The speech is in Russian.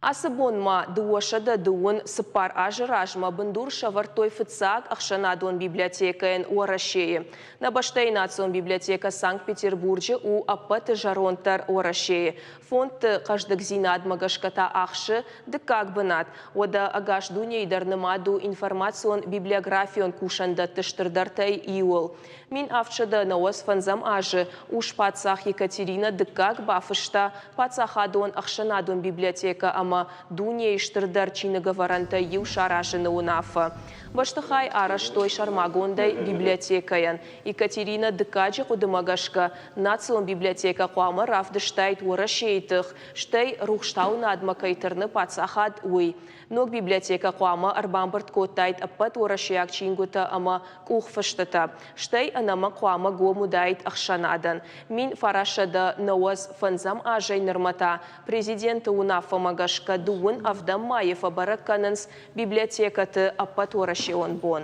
Асыбонма дуошада дуын сыпар ажыражма бындур шавартой фыцак ахшанадон библиотекаен уарашее. На Баштейнацион библиотека Санкт-Петербурге у аппаты жаронтар уарашее. Фонд каждыгзинад магашката ахшы дыкак бынат. Ода агаш дунейдар нымаду информацион библиографион кушанда тыштырдартай иол. Мин авчада наос фанзам ажы уж пацах Екатерина дыкак бафышта пацахадон ахшанадон библиотека ама Дуния иштырдар чиныга варанта ю шарашыны унафа. Баштыхай араштой шармагондай библиотекаян. Екатерина дыкаджи кудымагашка национ библиотека куама рафдыштайт уарашейтых. Штай рухштауна адмакайтырны пацахад уй. Ног библиотека куама арбамбарт коттайт аппат уарашеяк чингута ама кухфыштата. Штай анама куама гомудайт ахшанадан. Мин фарашада науаз фанзам ажай нырмата. Президенты унафа магашка дуын авдам маев абаракканынс библиотекаты аппат уарашеон бон.